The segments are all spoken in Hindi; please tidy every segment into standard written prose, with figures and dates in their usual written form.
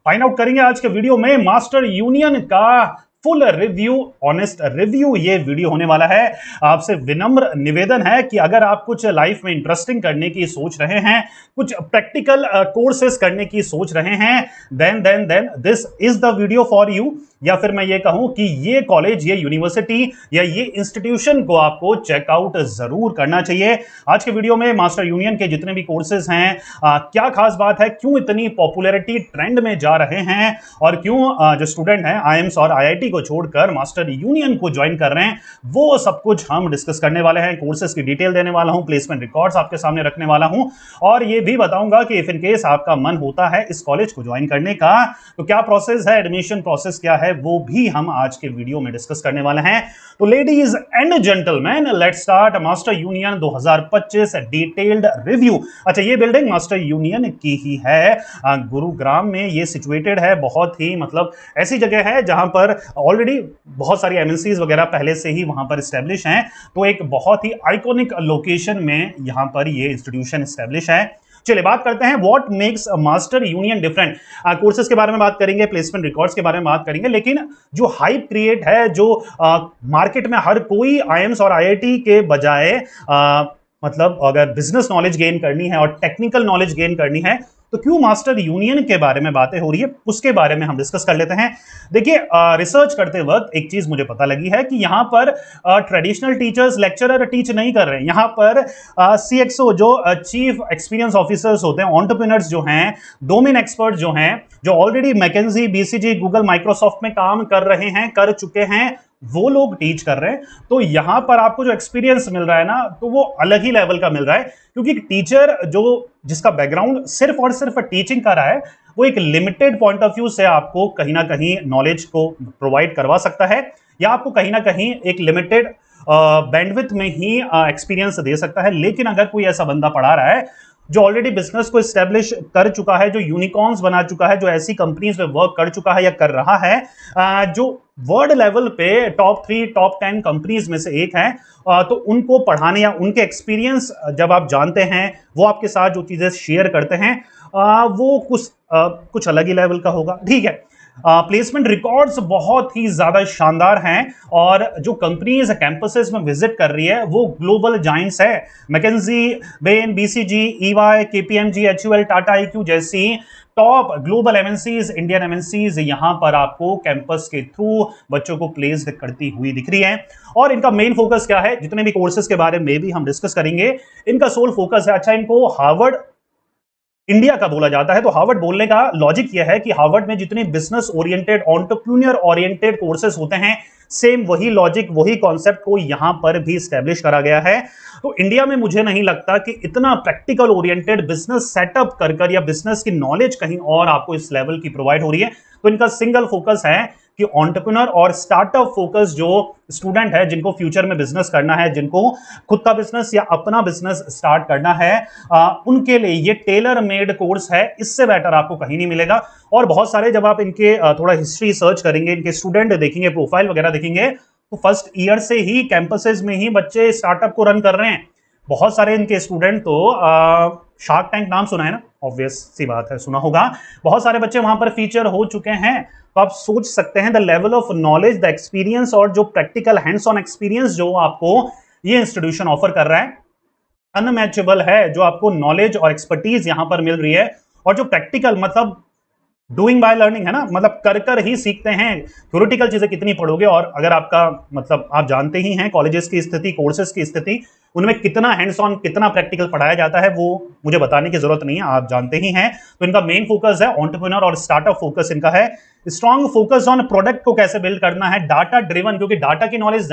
फाइंड आउट करेंगे आज के वीडियो में मास्टर यूनियन का फुल रिव्यू, ऑनेस्ट रिव्यू ये वीडियो होने वाला है। आपसे विनम्र निवेदन है कि अगर आप कुछ लाइफ में इंटरेस्टिंग करने की सोच रहे हैं, कुछ प्रैक्टिकल कोर्सेस करने की सोच रहे हैं, then this is the video for you. या फिर मैं ये कहूं कि ये कॉलेज, ये यूनिवर्सिटी या ये इंस्टीट्यूशन को आपको चेकआउट जरूर करना चाहिए। आज के वीडियो में मास्टर यूनियन के जितने भी कोर्सेज हैं, क्या खास बात है, क्यों इतनी पॉपुलैरिटी ट्रेंड में जा रहे हैं और क्यों जो स्टूडेंट हैं आईएम्स और आईआईटी को छोड़कर मास्टर यूनियन को ज्वाइन कर रहे हैं, वो सब कुछ हम डिस्कस करने वाले हैं। कोर्सेज की डिटेल देने वाला हूं, प्लेसमेंट रिकॉर्ड्स आपके सामने रखने वाला हूं और ये भी बताऊंगा कि इफ इन केस आपका मन होता है इस कॉलेज को ज्वाइन करने का तो क्या प्रोसेस है, एडमिशन प्रोसेस क्या है, वो भी हम आज के वीडियो में डिस्कस करने वाले हैं। तो ladies and gentleman, let's start master union 2025 detailed review. अच्छा, ये बिल्डिंग मास्टर यूनियन की ही है, गुरुग्राम में ये सिचुएटेड है। बहुत ही मतलब ऐसी जगह है जहां पर ऑलरेडी बहुत सारी एमएनसीज वगैरह पहले से ही वहां पर स्टैब्लिश हैं, तो एक बहुत ही आइकॉनिक लोकेशन में यहां पर ये इंस्टीट्यूशन स्टैब्लिश है। चलिए बात करते हैं what makes master union different. Courses के बारे में बात करेंगे, प्लेसमेंट रिकॉर्ड्स के बारे में बात करेंगे, लेकिन जो हाइप क्रिएट है, जो मार्केट में हर कोई आईएम्स और आईआईटी के बजाय मतलब अगर बिजनेस नॉलेज गेन करनी है और टेक्निकल नॉलेज गेन करनी है तो क्यों मास्टर यूनियन के बारे में बातें हो रही है, उसके बारे में हम डिस्कस कर लेते हैं। देखिए, रिसर्च करते वक्त एक चीज मुझे पता लगी है कि यहां पर ट्रेडिशनल टीचर्स लेक्चरर टीच नहीं कर रहे हैं। यहां पर सीएक्सओ जो चीफ एक्सपीरियंस ऑफिसर्स होते हैं, एंटरप्रेन्योर्स जो हैं, डोमेन एक्सपर्ट जो हैं, जो already McKinsey, BCG, Google, Microsoft में काम कर रहे हैं, कर चुके हैं, वो लोग टीच कर रहे हैं। तो यहां पर आपको जो एक्सपीरियंस मिल रहा है ना, तो वो अलग ही लेवल का मिल रहा है, क्योंकि टीचर जो जिसका बैकग्राउंड सिर्फ और सिर्फ टीचिंग का रहा है, वो एक लिमिटेड पॉइंट ऑफ व्यू से आपको कहीं ना कहीं नॉलेज को प्रोवाइड करवा सकता है या आपको कहीं ना कहीं एक लिमिटेड बैंडविड्थ में ही एक्सपीरियंस दे सकता है। लेकिन अगर कोई ऐसा बंदा पढ़ा रहा है जो ऑलरेडी बिजनेस को एस्टेब्लिश कर चुका है, जो यूनिकॉर्न्स बना चुका है, जो ऐसी कंपनीज में वर्क कर चुका है या कर रहा है, जो वर्ल्ड लेवल पे टॉप 3 टॉप 10 कंपनीज में से एक है, तो उनको पढ़ाने या उनके एक्सपीरियंस जब आप जानते हैं, वो आपके साथ जो चीजें शेयर करते हैं, वो कुछ अलग ही लेवल का होगा। ठीक है, प्लेसमेंट रिकॉर्ड्स बहुत ही ज्यादा शानदार हैं और जो कंपनीज कैंपसेस में विजिट कर रही है वो ग्लोबल जाइंट्स है। McKinsey, Bain, BCG, EY, KPMG, HUL, Tata IQ जैसी top global MNCs, Indian MNCs यहां पर आपको कैंपस के थ्रू बच्चों को प्लेस करती हुई दिख रही है। और इनका मेन फोकस क्या है, जितने भी कोर्सेज के बारे में भी हम डिस्कस करेंगे, इनका सोल फोकस है, अच्छा, इनको हार्वर्ड इंडिया का बोला जाता है। तो हार्वर्ड बोलने का लॉजिक यह है कि हार्वर्ड में जितने business oriented, entrepreneur oriented courses होते हैं, सेम वही लॉजिक, वही कॉन्सेप्ट को यहां पर भी स्टैब्लिश करा गया है। तो इंडिया में मुझे नहीं लगता कि इतना प्रैक्टिकल ओरिएंटेड बिजनेस सेटअप कर या बिजनेस की नॉलेज कहीं और आपको इस लेवल की प्रोवाइड हो रही है। तो इनका सिंगल फोकस है कि एंटरप्रेन्योर और स्टार्टअप फोकस जो स्टूडेंट है, जिनको फ्यूचर में बिजनेस करना है, जिनको खुद का बिजनेस या अपना बिजनेस स्टार्ट करना है, उनके लिए ये टेलर मेड कोर्स है। इससे बेटर आपको कहीं नहीं मिलेगा। और बहुत सारे जब आप इनके थोड़ा हिस्ट्री सर्च करेंगे, इनके स्टूडेंट देखेंगे, प्रोफाइल वगैरह देखेंगे, तो फर्स्ट ईयर से ही कैंपसेस में ही बच्चे स्टार्टअप को रन कर रहे हैं। बहुत सारे इनके स्टूडेंट तो शार्क टैंक नाम सुना है ना, ऑब्वियस सी बात है, सुना होगा। बहुत सारे बच्चे वहां पर फीचर हो चुके हैं। तो आप सोच सकते हैं the level of knowledge, the experience और जो प्रैक्टिकल हैंड्स ऑन एक्सपीरियंस जो आपको ये इंस्टीट्यूशन ऑफर कर रहा है, अनमैचेबल है। जो आपको नॉलेज और एक्सपर्टीज यहां पर मिल रही है और जो प्रैक्टिकल मतलब डूइंग बाय लर्निंग है ना, मतलब कर कर ही सीखते हैं। थ्योरेटिकल चीजें कितनी पढ़ोगे, और अगर आपका मतलब आप जानते ही हैं कॉलेजेस की स्थिति, कोर्सेज की स्थिति, उनमें कितना हैंड्स ऑन, कितना प्रैक्टिकल पढ़ाया जाता है, वो मुझे बताने की जरूरत नहीं है, आप जानते ही हैं। तो इनका मेन फोकस है एंटरप्रेन्योर और स्टार्टअप फोकस इनका है। स्ट्रॉन्ग फोकस ऑन प्रोडक्ट को कैसे बिल्ड करना है, डाटा ड्रिवन, क्योंकि डाटा की नॉलेज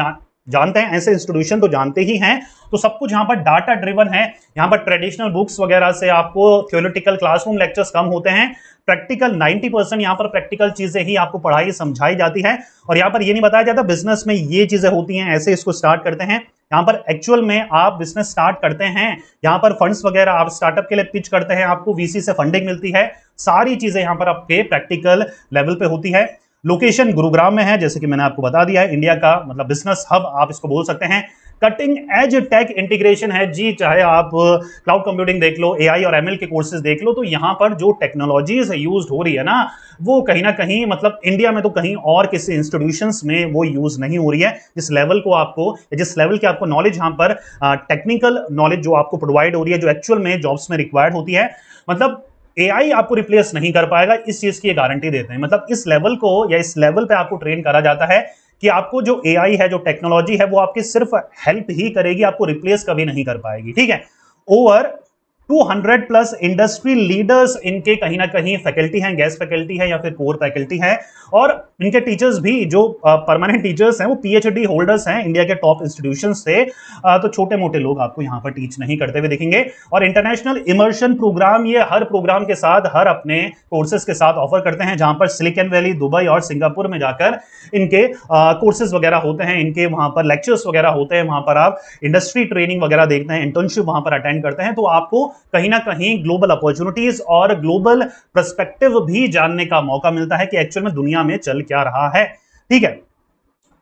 जानते हैं, ऐसे इंस्टीट्यूशन तो जानते ही हैं। तो सब कुछ यहाँ पर डाटा ड्रिवन है। यहाँ पर ट्रेडिशनल बुक्स वगैरह से आपको थ्योरेटिकल क्लासरूम लेक्चर्स कम होते हैं, प्रैक्टिकल 90% यहाँ पर प्रैक्टिकल चीजें ही आपको पढ़ाई समझाई जाती है। और यहाँ पर ये नहीं बताया जाता बिजनेस में ये चीजें होती हैं, ऐसे इसको स्टार्ट करते हैं। यहाँ पर एक्चुअल में आप बिजनेस स्टार्ट करते हैं, यहाँ पर फंड्स वगैरह आप स्टार्टअप के लिए पिच करते हैं, आपको वीसी से फंडिंग मिलती है, सारी चीजें यहाँ पर आपके प्रैक्टिकल लेवल पे होती है। लोकेशन गुरुग्राम में है, जैसे कि मैंने आपको बता दिया है, इंडिया का मतलब बिजनेस हब आप इसको बोल सकते हैं। कटिंग एज टेक इंटीग्रेशन है जी। चाहे आप क्लाउड कंप्यूटिंग देख लो, एआई और एमएल के कोर्सेज देख लो, तो यहां पर जो टेक्नोलॉजीज यूज हो रही है ना, वो कहीं ना कहीं मतलब इंडिया में तो कहीं और किसी इंस्टीट्यूशंस में वो यूज नहीं हो रही है। जिस लेवल को आपको, जिस लेवल की आपको नॉलेज यहां पर टेक्निकल नॉलेज जो आपको प्रोवाइड हो रही है, जो एक्चुअल में जॉब्स में रिक्वायर्ड होती है, मतलब एआई आपको रिप्लेस नहीं कर पाएगा, इस चीज की गारंटी देते हैं। मतलब इस लेवल को या इस लेवल पे आपको ट्रेन करा जाता है कि आपको जो एआई है, जो टेक्नोलॉजी है, वो आपकी सिर्फ हेल्प ही करेगी, आपको रिप्लेस कभी नहीं कर पाएगी। ठीक है, ओवर 200 प्लस इंडस्ट्री लीडर्स इनके कहीं ना कहीं फैकल्टी हैं, गेस्ट फैकल्टी है या फिर कोर फैकल्टी है, और इनके टीचर्स भी जो परमानेंट टीचर्स हैं वो पीएचडी होल्डर्स हैं इंडिया के टॉप इंस्टीट्यूशन से। तो छोटे मोटे लोग आपको यहां पर टीच नहीं करते हुए दिखेंगे। और इंटरनेशनल इमर्शन प्रोग्राम, ये हर प्रोग्राम के साथ, हर अपने कोर्सेज के साथ ऑफर करते हैं, जहां पर सिलिकॉन वैली, दुबई और सिंगापुर में जाकर इनके कोर्सेज वगैरह होते हैं, इनके वहां पर लेक्चर्स वगैरह होते हैं, वहां पर आप इंडस्ट्री ट्रेनिंग वगैरह देखते हैं, इंटर्नशिप वहां पर अटेंड करते हैं। तो आपको कहीं ना कहीं ग्लोबल अपॉर्चुनिटीज और ग्लोबल पर्सपेक्टिव भी जानने का मौका मिलता है कि एक्चुअल में दुनिया में चल क्या रहा है। ठीक है,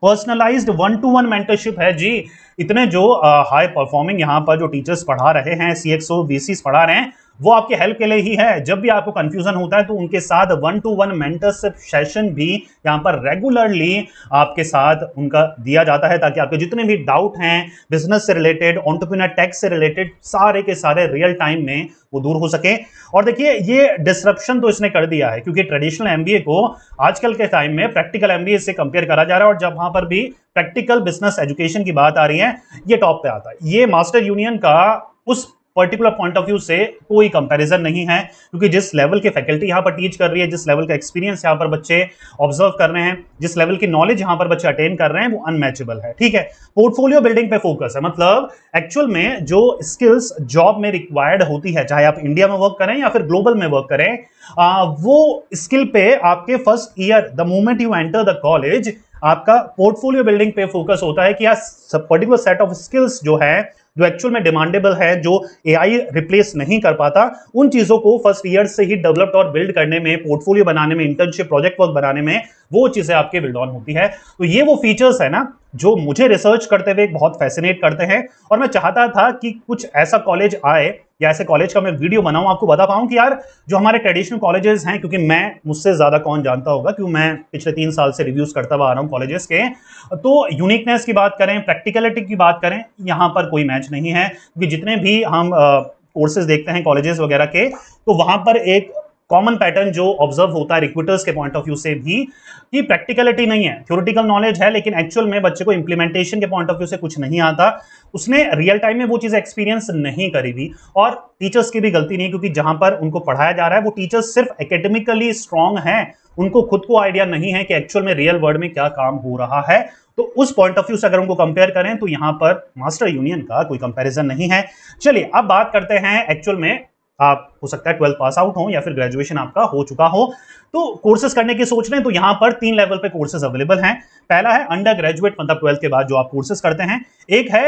पर्सनलाइज्ड 1-to-1 मेंटरशिप है जी। इतने जो हाई परफॉर्मिंग यहां पर जो टीचर्स पढ़ा रहे हैं, सीएक्सओ वीसीस पढ़ा रहे हैं, वो आपके हेल्प के लिए ही है। जब भी आपको कंफ्यूजन होता है तो उनके साथ 1-to-1 मेंटरशिप सेशन भी यहां पर रेगुलरली आपके साथ उनका दिया जाता है, ताकि आपके जितने भी डाउट हैं बिजनेस से रिलेटेड, एंटरप्रेन्योर टेक से रिलेटेड, सारे के सारे रियल टाइम में वो दूर हो सके। और देखिए, ये डिसरप्शन तो इसने कर दिया है, क्योंकि ट्रेडिशनल एमबीए को आजकल के टाइम में प्रैक्टिकल एमबीए से कंपेयर करा जा रहा है, और जब वहां पर भी प्रैक्टिकल बिजनेस एजुकेशन की बात आ रही है, ये टॉप पे आता है। ये मास्टर यूनियन का उस पर्टिकुलर पॉइंट ऑफ व्यू से कोई कंपैरिजन नहीं है, क्योंकि जिस लेवल के फैकल्टी यहां पर टीच कर रही है, जिस लेवल का एक्सपीरियंस यहां पर बच्चे ऑब्जर्व कर रहे हैं, जिस लेवल की नॉलेज यहां पर बच्चे अटेन कर रहे हैं, वो अनमैचेबल है। ठीक है, पोर्टफोलियो बिल्डिंग पे फोकस है, मतलब एक्चुअल में जो स्किल्स जॉब में रिक्वायर्ड होती है, चाहे आप इंडिया में वर्क करें या फिर ग्लोबल में वर्क करें, वो स्किल पे आपके first year, the moment you enter the college, आपका पोर्टफोलियो बिल्डिंग पे फोकस होता है कि पर्टिकुलर सेट ऑफ स्किल्स जो है, जो एक्चुअल में डिमांडेबल है, जो एआई रिप्लेस नहीं कर पाता, उन चीजों को फर्स्ट ईयर से ही डेवलप्ड और बिल्ड करने में, पोर्टफोलियो बनाने में, इंटर्नशिप प्रोजेक्ट वर्क बनाने में, वो चीजें आपके बिल्ड ऑन होती है। तो ये वो फीचर्स है ना जो मुझे रिसर्च करते हुए बहुत फैसिनेट करते हैं, और मैं चाहता था कि कुछ ऐसा कॉलेज आए या ऐसे कॉलेज का मैं वीडियो बनाऊं, आपको बता पाऊं कि यार जो हमारे ट्रेडिशनल कॉलेजेस हैं, क्योंकि मैं, मुझसे ज्यादा कौन जानता होगा, क्योंकि मैं पिछले 3 साल से रिव्यूज करता हुआ आ रहा हूं कॉलेजेस के, तो यूनिकनेस की बात करें, प्रैक्टिकलिटी की बात करें, यहां पर कोई मैच नहीं है। क्योंकि जितने भी हम कोर्सेज देखते हैं कॉलेजेस वगैरह के, तो वहां पर एक कॉमन पैटर्न जो ऑब्जर्व होता है रिक्रूटर्स के पॉइंट ऑफ व्यू से भी, कि प्रैक्टिकलिटी नहीं है, थ्योरेटिकल नॉलेज है, लेकिन एक्चुअल में बच्चे को इंप्लीमेंटेशन के पॉइंट ऑफ व्यू से कुछ नहीं आता, उसने रियल टाइम में वो चीज एक्सपीरियंस नहीं करी भी। और टीचर्स की भी गलती नहीं, क्योंकि जहां पर उनको पढ़ाया जा रहा है वो टीचर्स सिर्फ एकेडमिकली स्ट्रांग हैं, उनको खुद को आइडिया नहीं है कि एक्चुअल में रियल वर्ल्ड में क्या काम हो रहा है। तो उस पॉइंट ऑफ व्यू से अगर उनको कंपेयर करें तो यहां पर मास्टर यूनियन का कोई कंपैरिजन नहीं है। चलिए अब बात करते हैं, एक्चुअल में आप हो सकता है 12th पास आउट हो या फिर ग्रेजुएशन आपका हो चुका हो, तो कोर्सेज करने की सोच रहे हैं, तो यहां पर 3 लेवल पे कोर्सेज अवेलेबल हैं। पहला है अंडर ग्रेजुएट, मतलब 12th के बाद जो आप कोर्सेज करते हैं। एक है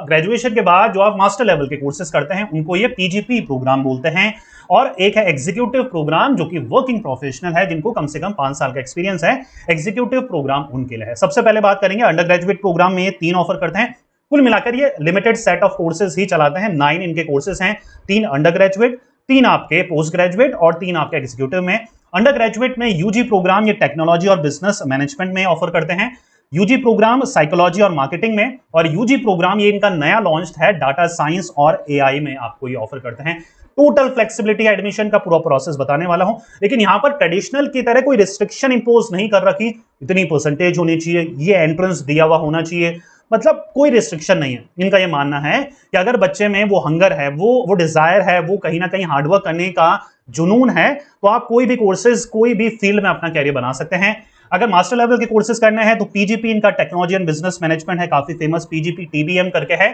ग्रेजुएशन के बाद जो आप मास्टर लेवल के कोर्सेज करते हैं, उनको ये पीजीपी प्रोग्राम बोलते हैं। और एक है एग्जीक्यूटिव प्रोग्राम, जो कि वर्किंग प्रोफेशनल है, जिनको कम से कम 5 साल का एक्सपीरियंस है। एग्जीक्यूटिव प्रोग्राम उनके लिए है। सबसे पहले बात करेंगे अंडर ग्रेजुएट प्रोग्राम में, ये 3 ऑफर करते हैं। कुल मिलाकर ये लिमिटेड सेट ऑफ कोर्सेज ही चलाते हैं। 9 इनके कोर्सेज हैं, 3 अंडर ग्रेजुएट, 3 आपके पोस्ट ग्रेजुएट और 3 आपके एग्जीक्यूटिव में। अंडर ग्रेजुएट में यूजी प्रोग्राम ये टेक्नोलॉजी और बिजनेस मैनेजमेंट में ऑफर करते हैं, यूजी प्रोग्राम साइकोलॉजी और मार्केटिंग में, और यूजी प्रोग्राम ये इनका नया लॉन्च है डाटा साइंस और एआई में आपको ये ऑफर करते हैं। टोटल फ्लेक्सिबिलिटी एडमिशन का पूरा प्रोसेस बताने वाला हूं, लेकिन यहां पर ट्रेडिशनल की तरह कोई रिस्ट्रिक्शन इंपोज नहीं कर रखी, इतनी परसेंटेज होनी चाहिए, ये एंट्रेंस दिया हुआ होना चाहिए, मतलब कोई रिस्ट्रिक्शन नहीं है। इनका ये मानना है कि अगर बच्चे में वो हंगर है, वो डिजायर है, वो कहीं ना कहीं हार्डवर्क करने का जुनून है, तो आप कोई भी कोर्सेज, कोई भी फील्ड में अपना कैरियर बना सकते हैं। अगर मास्टर लेवल के कोर्सेज करने हैं तो पीजीपी इनका टेक्नोलॉजी एंड बिजनेस मैनेजमेंट है, काफी फेमस पीजीपी टीबीएम करके है।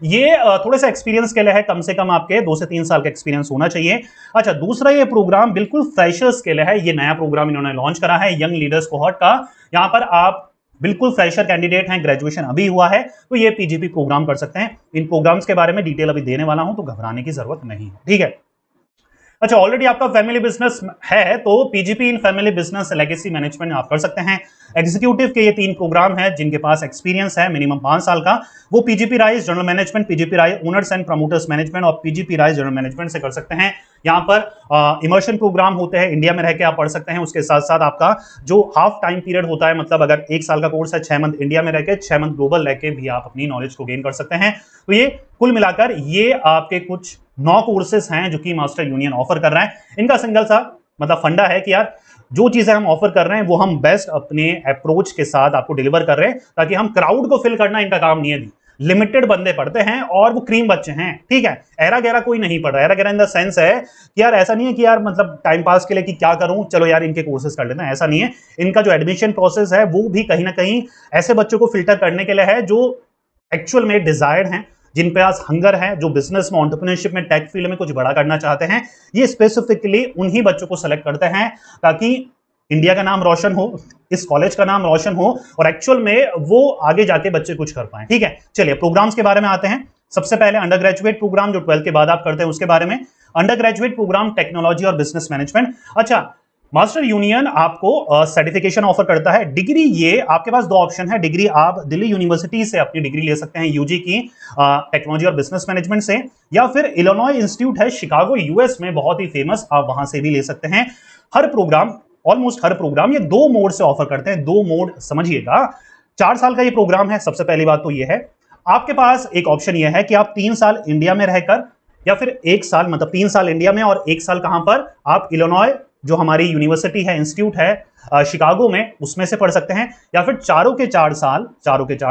ये थोड़े सा एक्सपीरियंस के लिए है, कम से कम आपके 2 से 3 साल का एक्सपीरियंस होना चाहिए। अच्छा, दूसरा ये प्रोग्राम बिल्कुल फ्रेशर्स के लिए है। ये नया प्रोग्राम इन्होंने लॉन्च करा है यंग लीडर्स कोहॉर्ट का। यहां पर आप बिल्कुल फ्रेशर कैंडिडेट हैं, ग्रेजुएशन अभी हुआ है, तो ये पीजीपी प्रोग्राम कर सकते हैं। इन प्रोग्राम्स के बारे में डिटेल अभी देने वाला हूं, तो घबराने की जरूरत नहीं है। ठीक है, अच्छा, ऑलरेडी आपका फैमिली बिजनेस है तो PGP in family business legacy management आप कर सकते हैं। एग्जीक्यूटिव के ये 3 प्रोग्राम है जिनके पास एक्सपीरियंस है मिनिमम 5 साल का, वो PGP rise general management, PGP rise owners and promoters management और पीजीपी राइज जनरल मैनेजमेंट से कर सकते हैं। यहाँ पर इमर्शन प्रोग्राम होते हैं, इंडिया में रह के आप पढ़ सकते हैं। उसके साथ साथ आपका जो हाफ टाइम पीरियड होता है, मतलब अगर 1 साल का कोर्स है, 6 मंथ इंडिया में रह के 6 मंथ ग्लोबल रह के भी आप अपनी नॉलेज को गेन कर सकते हैं। तो ये कुल मिलाकर ये आपके कुछ 9 कोर्सेज हैं जो कि मास्टर यूनियन ऑफर कर रहा है। इनका सिंगल सा मतलब फंडा है कि यार जो चीजें हम ऑफर कर रहे हैं वो हम बेस्ट अपने अप्रोच के साथ आपको डिलीवर कर रहे हैं, ताकि हम क्राउड को फिल करना इनका काम नहीं है। लिमिटेड बंदे पढ़ते हैं और वो क्रीम बच्चे हैं, ठीक है। एरा गैरा कोई नहीं पढ़ रहा। एरा गैरा इन द सेंस है कि यार ऐसा नहीं है कि यार मतलब टाइम पास के लिए कि क्या करूं, चलो यार इनके कोर्सेज कर लेते हैं, ऐसा नहीं है। इनका जो एडमिशन प्रोसेस है वो भी कहीं ना कहीं ऐसे बच्चों को फिल्टर करने के लिए है जो एक्चुअल में डिजायर्ड हैं, जिन पे आज हंगर है, जो बिजनेस में, एंटरप्रेन्योरशिप में, टेक फील्ड में कुछ बड़ा करना चाहते हैं। ये स्पेसिफिकली उन्हीं बच्चों को सेलेक्ट करते हैं ताकि इंडिया का नाम रोशन हो, इस कॉलेज का नाम रोशन हो और एक्चुअल में वो आगे जाके बच्चे कुछ कर पाए, ठीक है। चलिए प्रोग्राम्स के बारे में आते हैं। सबसे पहले अंडर ग्रेजुएट प्रोग्राम जो 12th के बाद आप करते हैं उसके बारे में। अंडर ग्रेजुएट प्रोग्राम टेक्नोलॉजी और बिजनेस मैनेजमेंट। अच्छा, मास्टर यूनियन आपको सर्टिफिकेशन ऑफर करता है। डिग्री ये आपके पास 2 ऑप्शन है। डिग्री आप दिल्ली यूनिवर्सिटी से अपनी डिग्री ले सकते हैं यूजी की टेक्नोलॉजी और बिजनेस मैनेजमेंट से, या फिर इलिनॉय इंस्टीट्यूट है शिकागो यूएस में, बहुत ही फेमस, आप वहां से भी ले सकते हैं। हर प्रोग्राम, ऑलमोस्ट हर प्रोग्राम ये 2 मोड से ऑफर करते हैं। 2 मोड समझिएगा। 4 साल का ये प्रोग्राम है। सबसे पहली बात तो ये है आपके पास एक ऑप्शन ये है कि आप 3 साल इंडिया में रहकर, या फिर 1 साल, मतलब 3 साल इंडिया में और 1 साल कहां पर, आप इलिनॉय जो हमारी यूनिवर्सिटी है, इंस्टीट्यूट है शिकागो में, उसमें से पढ़ सकते हैं, या फिर चारों के चार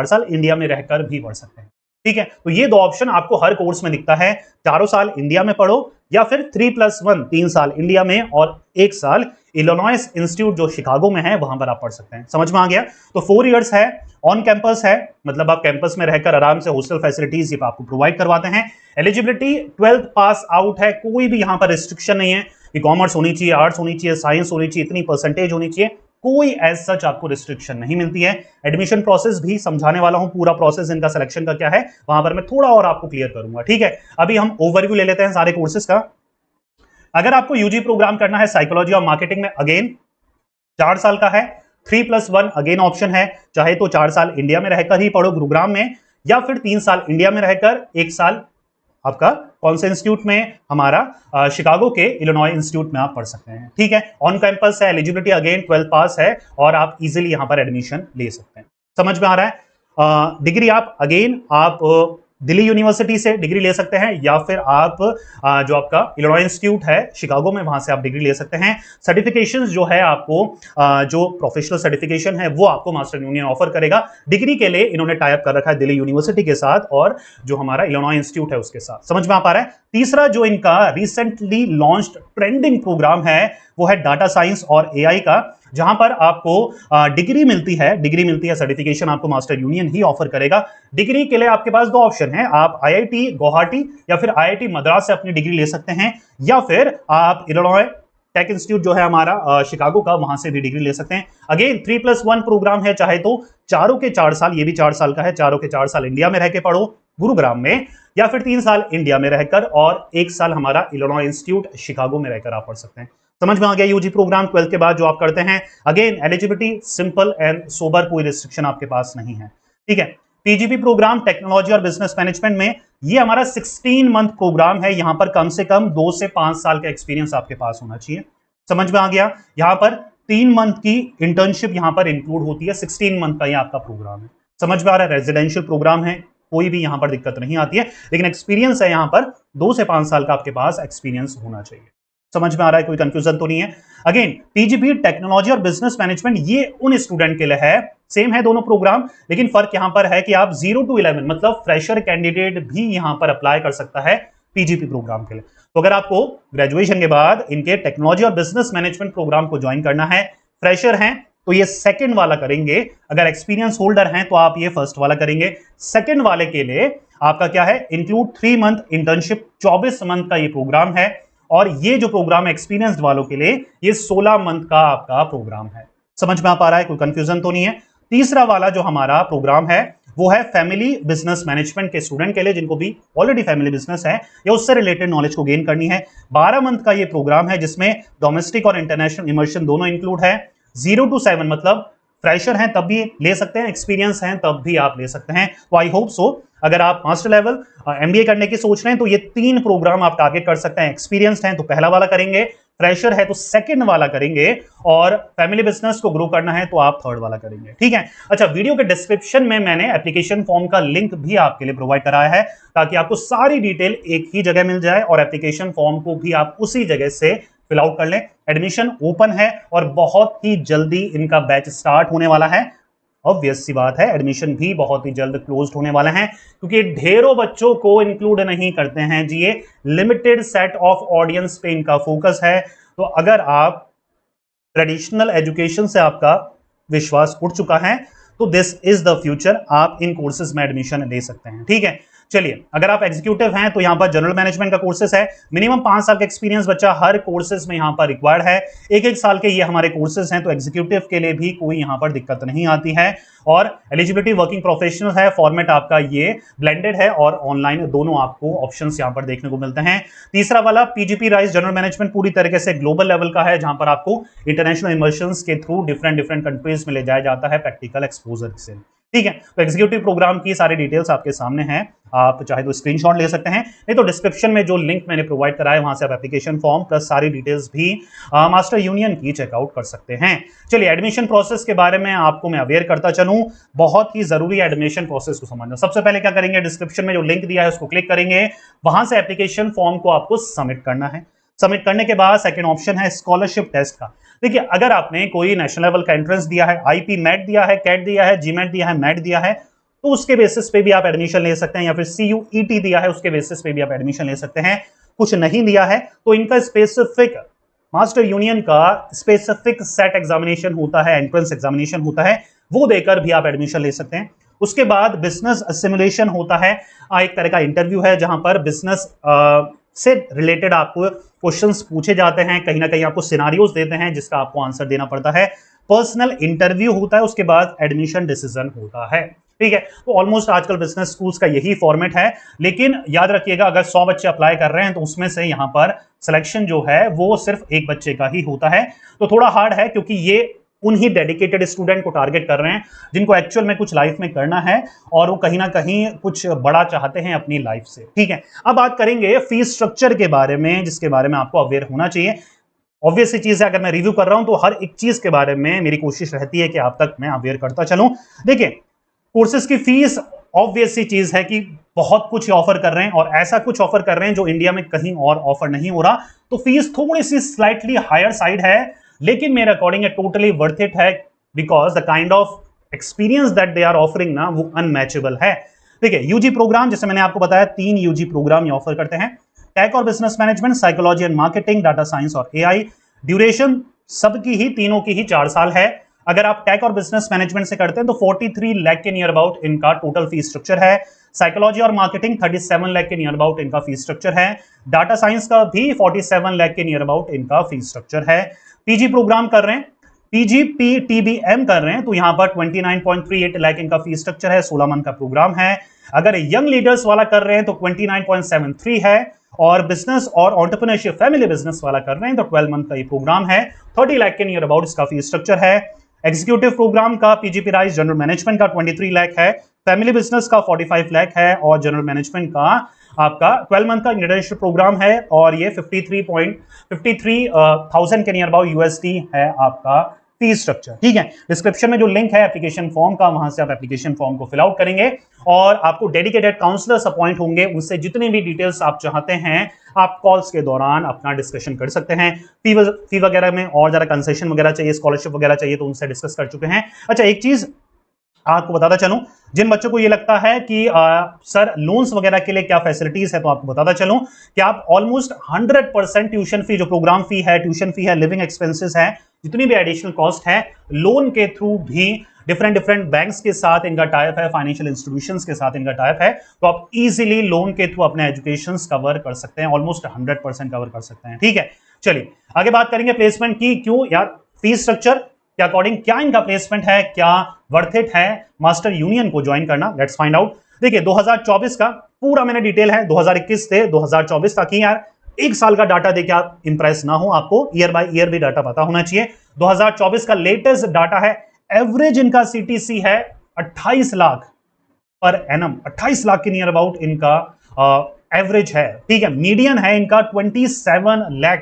साल इंडिया में रहकर भी पढ़ सकते हैं, ठीक है। तो ये 2 ऑप्शन आपको हर कोर्स में दिखता है। चारों साल इंडिया में पढ़ो, या फिर 3+1 3 साल इंडिया में और 1 साल इलिनॉयस इंस्टीट्यूट जो शिकागो में है वहां पर आप पढ़ सकते हैं। समझ में आ गया। तो 4 इयर्स है, ऑन कैंपस है, मतलब आप कैंपस में रहकर आराम से हॉस्टल फैसिलिटीज ये आपको प्रोवाइड करवाते हैं। एलिजिबिलिटी 12th पास आउट है, कोई भी यहां पर रिस्ट्रिक्शन नहीं है कि कॉमर्स होनी चाहिए, आर्ट्स होनी चाहिए, साइंस होनी चाहिए, इतनी परसेंटेज होनी चाहिए, कोई एज सच आपको रिस्ट्रिक्शन नहीं मिलती है। एडमिशन प्रोसेस भी समझाने वाला हूं, पूरा प्रोसेस इनका सिलेक्शन का क्या है वहां पर मैं थोड़ा और आपको क्लियर करूंगा, ठीक है। अभी हम ओवरव्यू ले लेते हैं सारे कोर्सेज का। अगर आपको यूजी प्रोग्राम करना है साइकोलॉजी और मार्केटिंग में, अगेन 4 साल का है। 3+1 अगेन ऑप्शन है, चाहे तो 4 साल इंडिया में रहकर ही पढ़ो गुरुग्राम में, या फिर 3 साल इंडिया में रहकर 1 साल आपका कौन से इंस्टीट्यूट में, हमारा शिकागो के इलिनॉय इंस्टीट्यूट में आप पढ़ सकते हैं, ठीक है। ऑन कैंपस है, एलिजिबिलिटी अगेन 12 पास है और आप इजीली यहां पर एडमिशन ले सकते हैं। समझ में आ रहा है। डिग्री आप अगेन आप दिल्ली यूनिवर्सिटी से डिग्री ले सकते हैं, या फिर आप जो आपका इलिनॉय इंस्टीट्यूट है शिकागो में, वहां से आप डिग्री ले सकते हैं। सर्टिफिकेशंस जो है आपको जो प्रोफेशनल सर्टिफिकेशन है वो आपको मास्टर यूनियन ऑफर करेगा। डिग्री के लिए इन्होंने टाई अप कर रखा है दिल्ली यूनिवर्सिटी के साथ और जो हमारा इलिनॉय इंस्टीट्यूट है उसके साथ। समझ में आ पा रहा है। तीसरा जो इनका रिसेंटली लॉन्च्ड ट्रेंडिंग प्रोग्राम है वो है डाटा साइंस और एआई का, जहां पर आपको डिग्री मिलती है, सर्टिफिकेशन आपको मास्टर यूनियन ही ऑफर करेगा। डिग्री के लिए आपके पास 2 ऑप्शन हैं, आप आईआईटी गुवाहाटी या फिर आईआईटी मद्रास से अपनी डिग्री ले सकते हैं, या फिर आप इलिनॉय टेक इंस्टीट्यूट जो है हमारा शिकागो का, वहां से भी डिग्री ले सकते हैं। अगेन 3+1 प्रोग्राम है, चाहे तो चारों के 4 साल, ये भी 4 साल का है, चारों के 4 साल इंडिया में रह के पढ़ो गुरुग्राम में, या फिर 3 साल इंडिया में रहकर और 1 साल हमारा इलिनॉय इंस्टीट्यूट शिकागो में रहकर आप पढ़ सकते हैं। समझ में आ गया। यूजी प्रोग्राम 12th के बाद जो आप करते हैं, again eligibility simple and sober, कोई रिस्ट्रिक्शन आपके पास नहीं है, ठीक है। पीजीपी प्रोग्राम टेक्नोलॉजी और बिजनेस मैनेजमेंट में ये हमारा 16 मंथ प्रोग्राम है। यहां पर कम से कम 2 से 5 साल का एक्सपीरियंस आपके पास होना चाहिए। समझ में आ गया। यहां पर 3 मंथ की इंटर्नशिप यहां पर इंक्लूड होती है। 16 मंथ का ये आपका प्रोग्राम है। समझ में आ रहा है। रेजिडेंशियल प्रोग्राम है, कोई भी यहां पर दिक्कत नहीं आती है, लेकिन एक्सपीरियंस है यहां पर 2 से 5 साल का आपके पास एक्सपीरियंस होना चाहिए। समझ में आ रहा है, कोई कंफ्यूजन तो नहीं है। अगेन पीजीपी टेक्नोलॉजी और बिजनेस मैनेजमेंट ये उन स्टूडेंट के लिए है, सेम है दोनों प्रोग्राम, लेकिन फर्क यहां पर है कि आप 0 to 11 मतलब फ्रेशर कैंडिडेट भी यहां पर अप्लाई कर सकता है पीजीपी प्रोग्राम के लिए। तो अगर आपको ग्रेजुएशन के बाद इनके टेक्नोलॉजी और बिजनेस मैनेजमेंट प्रोग्राम को ज्वाइन करना है, फ्रेशर हैं तो ये सेकंड वाला करेंगे, अगर एक्सपीरियंस होल्डर हैं तो आप ये फर्स्ट वाला करेंगे। सेकंड वाले के लिए आपका क्या है, इंक्लूड 3 मंथ इंटर्नशिप, 24 मंथ का ये प्रोग्राम है, और ये जो प्रोग्राम एक्सपीरियंस्ड वालों के लिए ये 16 मंथ का आपका प्रोग्राम है। समझ में आ पा रहा है, कोई कंफ्यूजन तो नहीं है। तीसरा वाला जो हमारा प्रोग्राम है वो है फैमिली बिजनेस मैनेजमेंट के स्टूडेंट के लिए, जिनको भी ऑलरेडी फैमिली बिजनेस है या उससे रिलेटेड नॉलेज को गेन करनी है। 12 मंथ का ये प्रोग्राम है जिसमें डोमेस्टिक और इंटरनेशनल इमर्शन दोनों इंक्लूड है। 0 to 7 मतलब फ्रेशर हैं तब भी ले सकते हैं, एक्सपीरियंस हैं तब भी आप ले सकते हैं। तो आई होप सो अगर आप मास्टर लेवल एमबीए करने की सोच रहे हैं तो ये 3 प्रोग्राम आप टारगेट कर सकते हैं। एक्सपीरियंस्ड हैं तो पहला वाला करेंगे, फ्रेशर है तो सेकंड वाला करेंगे, और फैमिली बिजनेस को ग्रो करना है तो आप थर्ड वाला करेंगे। ठीक है। अच्छा, वीडियो के डिस्क्रिप्शन में मैंने एप्लीकेशन फॉर्म का लिंक भी आपके लिए प्रोवाइड कराया है ताकि आपको सारी डिटेल एक ही जगह मिल जाए और एप्लीकेशन फॉर्म को भी आप उसी जगह से फिल आउट कर लें। एडमिशन ओपन है और बहुत ही जल्दी इनका बैच स्टार्ट होने वाला है। ऑब्वियस सी बात है, एडमिशन भी बहुत ही जल्द क्लोज होने वाले हैं क्योंकि ढेरों बच्चों को इंक्लूड नहीं करते हैं जी, ये लिमिटेड सेट ऑफ ऑडियंस पे इनका फोकस है। तो अगर आप ट्रेडिशनल एजुकेशन से आपका विश्वास उठ चुका है तो दिस इज द फ्यूचर, आप इन कोर्सेज में एडमिशन ले सकते हैं। ठीक है। चलिए, अगर आप एग्जीक्यूटिव हैं तो यहां पर जनरल मैनेजमेंट का कोर्सेज है, मिनिमम 5 साल का एक्सपीरियंस बच्चा हर कोर्सेज में यहां पर रिक्वायर्ड है। एक साल के ये हमारे कोर्सेज हैं तो एग्जीक्यूटिव के लिए भी कोई यहां पर दिक्कत नहीं आती है। और एलिजिबिलिटी वर्किंग प्रोफेशनल है, फॉर्मेट आपका ये ब्लेंडेड है और ऑनलाइन, दोनों आपको ऑप्शंस यहां पर देखने को मिलते हैं। तीसरा वाला पीजीपी राइज जनरल मैनेजमेंट पूरी तरीके से ग्लोबल लेवल का है, जहां पर आपको इंटरनेशनल इमर्शंस के थ्रू डिफरेंट कंट्रीज में ले जाया जाता है प्रैक्टिकल एक्सपोजर से। ठीक है। तो एग्जीक्यूटिव प्रोग्राम की सारी डिटेल्स आपके सामने हैं, आप चाहे तो स्क्रीनशॉट ले सकते हैं, नहीं तो डिस्क्रिप्शन में जो लिंक मैंने प्रोवाइड कराया वहां से आप एप्लीकेशन फॉर्म प्लस सारी डिटेल्स भी मास्टर यूनियन की चेकआउट कर सकते हैं। चलिए, एडमिशन प्रोसेस के बारे में आपको मैं अवेयर करता चलूं, बहुत ही जरूरी है एडमिशन प्रोसेस को समझना। सबसे पहले क्या करेंगे, डिस्क्रिप्शन में जो लिंक दिया है उसको क्लिक करेंगे, वहां से एप्लीकेशन फॉर्म को आपको सबमिट करना है। सबमिट करने के बाद सेकंड ऑप्शन है स्कॉलरशिप टेस्ट का। देखिए, अगर आपने कोई नेशनल लेवल का एंट्रेंस दिया है, आईपी मैट दिया है, कैट दिया है, जीमेट दिया है, मैट दिया है, तो उसके बेसिस पे भी आप एडमिशन ले सकते हैं, या फिर सीयूईटी दिया है उसके बेसिस पे भी आप एडमिशन ले सकते हैं। कुछ नहीं दिया है तो इनका स्पेसिफिक मास्टर यूनियन का स्पेसिफिक सेट एग्जामिनेशन होता है, एंट्रेंस एग्जामिनेशन होता है, वो देकर भी आप एडमिशन ले सकते हैं। उसके बाद बिजनेस सिमुलेशन होता है, एक तरह का इंटरव्यू है जहां पर बिजनेस से रिलेटेड आपको क्वेश्चंस पूछे जाते हैं, कहीं ना कहीं आपको सिनारियोज देते हैं जिसका आपको आंसर देना पड़ता है। पर्सनल इंटरव्यू होता है, उसके बाद एडमिशन डिसीजन होता है। ठीक है। तो ऑलमोस्ट आजकल बिजनेस स्कूल्स का यही फॉर्मेट है, लेकिन याद रखिएगा अगर 100 बच्चे अप्लाई कर रहे हैं तो उसमें से यहां पर सिलेक्शन जो है वो सिर्फ एक बच्चे का ही होता है। तो थोड़ा हार्ड है क्योंकि ये उन्हीं डेडिकेटेड स्टूडेंट को टारगेट कर रहे हैं जिनको एक्चुअल में कुछ लाइफ में करना है और वो कहीं ना कहीं कुछ बड़ा चाहते हैं अपनी लाइफ से। ठीक है। अब बात करेंगे फीस स्ट्रक्चर के बारे में, जिसके बारे में आपको अवेयर होना चाहिए। ऑब्वियस सी चीज है, अगर मैं रिव्यू कर रहा हूं तो हर एक चीज के बारे में मेरी कोशिश रहती है कि आप तक मैं अवेयर करता चलूं। देखिए, कोर्सेज की फीस ऑब्वियस सी चीज है कि बहुत कुछ ऑफर कर रहे हैं और ऐसा कुछ ऑफर कर रहे हैं जो इंडिया में कहीं और ऑफर नहीं हो रहा, तो फीस थोड़ी सी स्लाइटली हायर साइड है, लेकिन मेरे अकॉर्डिंग टोटली वर्थ इट है because the kind of experience that they are offering ना, वो अनमैचेबल है। देखिए, यूजी प्रोग्राम जैसे मैंने आपको बताया 3 यूजी प्रोग्राम ये ऑफर करते हैं, टेक और business management, psychology and marketing, data science और एआई। ड्यूरेशन सबकी ही, तीनों की ही 4 साल है। अगर आप टेक और बिजनेस मैनेजमेंट से करते हैं तो 43 लाख के नियर अबाउट इनका टोटल फीस स्ट्रक्चर है। साइकोलॉजी और मार्केटिंग 37 लाख के नियर अबाउट इनका फीस स्ट्रक्चर है। डाटा साइंस का भी 47 लाख के नियर अबाउट इनका फीस स्ट्रक्चर है। पीजी प्रोग्राम कर रहे हैं, पीजीपीटीबीएम कर रहे हैं तो यहां पर 29.38 लाख इनका फीस स्ट्रक्चर है, 16 मंथ का प्रोग्राम है। अगर यंग लीडर्स वाला कर रहे हैं तो 29.73 है, और बिजनेस और एंटरप्रेन्योरशिप फैमिली बिजनेस वाला कर रहे हैं तो 12 मंथ का ये प्रोग्राम है, 30 लाख के नियर अबाउट इसका फीस स्ट्रक्चर है। एग्जीक्यूटिव प्रोग्राम का पीजीपी राइज जनरल मैनेजमेंट का 23 लाख है, फैमिली बिजनेस का 45 लाख है, और जनरल मैनेजमेंट का आपका 12 मंथ का इंटर्नशिप प्रोग्राम है और ये 53,000 के नियर अबाउट यूएसडी है आपका फीस स्ट्रक्चर। ठीक है। डिस्क्रिप्शन में जो लिंक है एप्लीकेशन फॉर्म का, वहां से आप एप्लीकेशन फॉर्म को फिल आउट करेंगे और आपको डेडिकेटेड काउंसलर्स अपॉइंट होंगे, उनसे जितनी भी डिटेल्स आप चाहते हैं आप कॉल्स के दौरान अपना डिस्कशन कर सकते हैं। फी वगैरह में और ज्यादा कंसेशन वगैरह चाहिए, स्कॉलरशिप वगैरह चाहिए तो उनसे डिस्कस कर चुके हैं। अच्छा, एक चीज आपको बताता चलूं, जिन बच्चों को ये लगता है कि सर लोन्स वगैरह के लिए क्या फैसिलिटीज है, तो आपको बताता चलूं कि आप ऑलमोस्ट 100% ट्यूशन फी, जो प्रोग्राम फी है, ट्यूशन फी है, लिविंग एक्सपेंसेस है, जितनी भी एडिशनल कॉस्ट है, लोन के थ्रू भी डिफरेंट बैंक्स के साथ इनका टाइप है, फाइनेंशियल इंस्टीट्यूशंस के साथ इनका टाइप है, तो आप इजीली लोन के थ्रू अपने एजुकेशन कवर कर सकते हैं, ऑलमोस्ट 100% कवर कर सकते हैं। ठीक है। चलिए आगे बात करेंगे प्लेसमेंट की। क्यों यार, फीस स्ट्रक्चर के अकॉर्डिंग क्या इनका प्लेसमेंट है, क्या वर्थ इट है मास्टर यूनियन को ज्वाइन करना, लेट्स फाइंड आउट। देखिए 2024 का पूरा मैंने डिटेल है, 2021 से 2024 तक ही यार, एक साल का डाटा देके आप इंप्रेस ना हो, आपको ईयर बाय ईयर भी डाटा पता होना चाहिए। 2024 का लेटेस्ट डाटा है, एवरेज इनका सीटीसी है 28 लाख पर एनम, 28 लाख के नियर अबाउट इनका एवरेज है, ठीक है। मीडियन है इनका 27 लाख,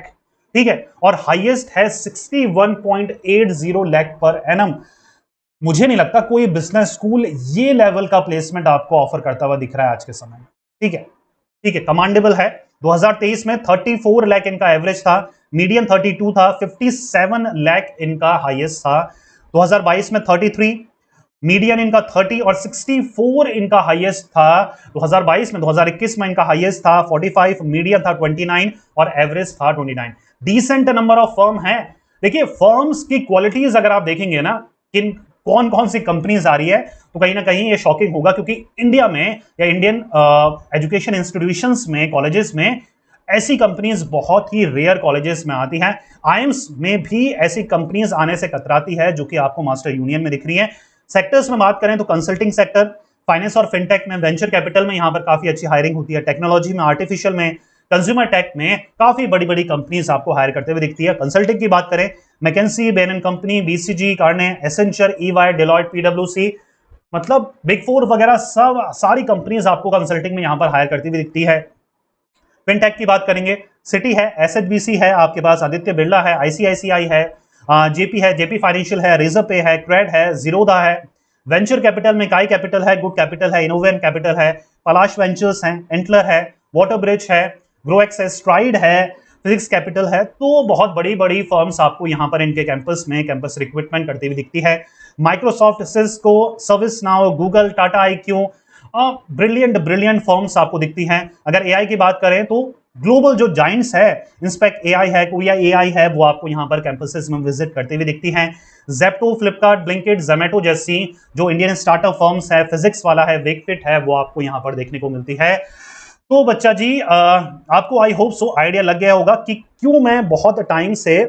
ठीक है, और हाईएस्ट है 61.80 लाख पर एनम। मुझे नहीं लगता कोई बिजनेस स्कूल ये लेवल का प्लेसमेंट आपको ऑफर करता हुआ दिख रहा है आज के समय में, ठीक है, ठीक है, कमांडेबल है। 2023 में 34 लाख इनका एवरेज था, मीडियम 32 था, 57 लाख इनका हाईएस्ट था। 2022 में 33, मीडियन इनका 30 और 64 इनका हाईएस्ट था 2022 में। 2021 में इनका हाईएस्ट था 45, मीडियम था 29 और एवरेज था 29। डिसेंट नंबर ऑफ फर्म है। देखिए फर्म्स की क्वालिटीज अगर आप देखेंगे ना, किन कौन कौन सी कंपनीज आ रही है, तो कहीं ना कहीं ये शॉकिंग होगा, क्योंकि इंडिया में या इंडियन एजुकेशन इंस्टीट्यूशंस में, कॉलेजेस में ऐसी कंपनीज बहुत ही रेयर कॉलेजेस में आती हैं। आईएम्स में भी ऐसी कंपनीज आने से कतराती है, जो कि आपको मास्टर यूनियन में दिख रही है। सेक्टर्स में बात करें तो कंसल्टिंग सेक्टर, फाइनेंस और फिनटेक में, वेंचर कैपिटल में यहां पर काफी अच्छी हायरिंग होती है, टेक्नोलॉजी में, आर्टिफिशियल में, कंज्यूमर टेक में काफी बड़ी बड़ी कंपनीज आपको हायर करते हुए दिखती है। कंसल्टिंग की बात करें, McKinsey, Bain and company, BCG, Kearney, Accenture, EY, Deloitte, पीडब्ल्यूसी, मतलब बिग फोर वगैरह सब सारी कंपनीज आपको कंसल्टिंग में यहां पर हायर करती हुई दिखती है। फिनटेक की बात करेंगे, सिटी है, एसएचबीसी है आपके पास, आदित्य बिरला है, आईसीआईसीआई है, जेपी है, जेपी फाइनेंशियल है, रिजर्व पे है, क्रेड है, जीरोधा है। वेंचर कैपिटल में काई कैपिटल है, गुड कैपिटल है, इनोवेन कैपिटल है, पलाश वेंचर्स है, एंटलर है, वाटर ब्रिज है, ग्रोएक्स है, स्ट्राइड है, फिजिक्स कैपिटल है। तो बहुत बड़ी बड़ी फर्म्स आपको यहाँ पर इनके कैंपस में कैंपस रिक्रूटमेंट करती हुई दिखती है। Microsoft, Cisco, service now, Google, Tata IQ, brilliant firms आपको दिखती हैं। अगर एआई की बात करें तो ग्लोबल जो जाइंट्स है, इंस्पेक्ट एआई है, कोरिया एआई है, वो आपको यहाँ पर कैंपसेस में विजिट करते हुए दिखती हैं। जेप्टो, फ्लिपकार्ट, ब्लिंकिट, जोमेटो जैसी जो इंडियन स्टार्टअप फर्म्स है, फिजिक्स वाला है, वेकफिट है, वो आपको यहाँ पर देखने को मिलती है। तो बच्चा जी आपको आई होप सो आइडिया लग गया होगा कि क्यों मैं बहुत टाइम से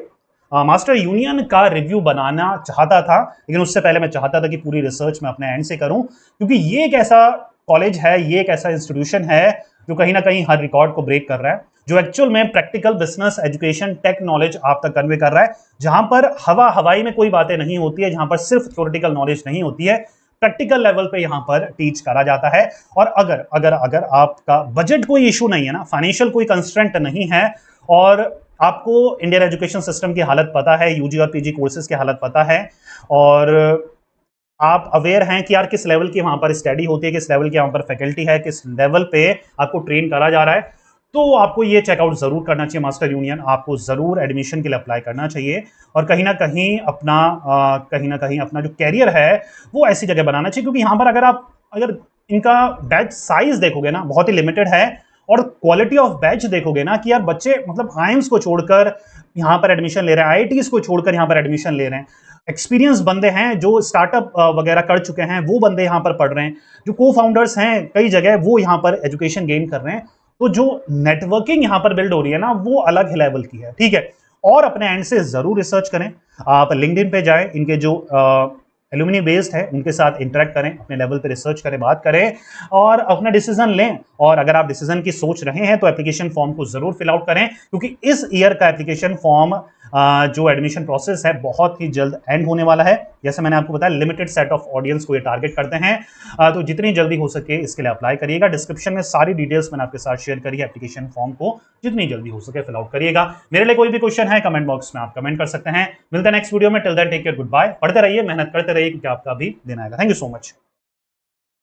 मास्टर यूनियन का रिव्यू बनाना चाहता था, लेकिन उससे पहले मैं चाहता था कि पूरी रिसर्च मैं अपने एंड से करूं, क्योंकि ये एक ऐसा कॉलेज है, ये एक ऐसा इंस्टीट्यूशन है जो कहीं ना कहीं हर रिकॉर्ड को ब्रेक कर रहा है, जो एक्चुअल में practical business education tech knowledge आप तक कन्वे कर रहा है, जहां पर हवाई में कोई बातें नहीं होती है, जहां पर सिर्फ थ्योरेटिकल नॉलेज नहीं होती है, प्रैक्टिकल लेवल पे यहां पर टीच करा जाता है। और अगर अगर अगर आपका बजट कोई इशू नहीं है ना, फाइनेंशियल कोई कंस्ट्रेंट नहीं है, और आपको इंडियन एजुकेशन सिस्टम की हालत पता है, यूजी और पीजी कोर्सेज की हालत पता है, और आप अवेयर हैं कि यार किस लेवल की वहां पर स्टडी होती है, किस लेवल की वहां पर फैकल्टी है, किस लेवल पे आपको ट्रेन करा जा रहा है, तो आपको ये चेकआउट जरूर करना चाहिए मास्टर यूनियन। आपको जरूर एडमिशन के लिए अप्लाई करना चाहिए, और कहीं ना कहीं अपना जो कैरियर है वो ऐसी जगह बनाना चाहिए, क्योंकि यहाँ पर अगर इनका बैच साइज देखोगे ना, बहुत ही लिमिटेड है, और क्वालिटी ऑफ बैच देखोगे ना कि यार बच्चे मतलब आईएम्स को छोड़कर यहाँ पर एडमिशन ले रहे हैं, आईआईटीज को छोड़कर यहाँ पर एडमिशन ले रहे हैं, एक्सपीरियंस बंदे हैं जो स्टार्टअप वगैरह कर चुके हैं, वो बंदे यहाँ पर पढ़ रहे हैं, जो को फाउंडर्स हैं कई जगह वो यहाँ पर एजुकेशन गेन कर रहे हैं। तो जो नेटवर्किंग यहाँ पर बिल्ड हो रही है ना, वो अलग ही लेवल की है, ठीक है। और अपने एंड से जरूर रिसर्च करें, आप लिंक्डइन पे जाएं, इनके जो एलुमिनी बेस्ड है उनके साथ इंटरेक्ट करें, अपने लेवल पे रिसर्च करें, बात करें और अपना डिसीजन लें। और अगर आप डिसीजन की सोच रहे हैं तो एप्लीकेशन फॉर्म को जरूर फिल आउट करें, क्योंकि इस ईयर का एप्लीकेशन फॉर्म जो एडमिशन प्रोसेस है बहुत ही जल्द एंड होने वाला है। जैसे मैंने आपको बताया, लिमिटेड सेट ऑफ ऑडियंस को ये टारगेट करते हैं, तो जितनी जल्दी हो सके इसके लिए अप्लाई करिएगा। डिस्क्रिप्शन में सारी डिटेल्स मैंने आपके साथ शेयर करी है, एप्लीकेशन फॉर्म को जितनी जल्दी हो सके फिल आउट करिएगा। मेरे लिए कोई भी क्वेश्चन है कमेंट बॉक्स में आप कमेंट कर सकते हैं। मिलते हैं नेक्स्ट वीडियो में, till then take care, good bye. पढ़ते रहिए, मेहनत करते रहिए, क्योंकि आपका भी दिन आएगा। Thank you so much.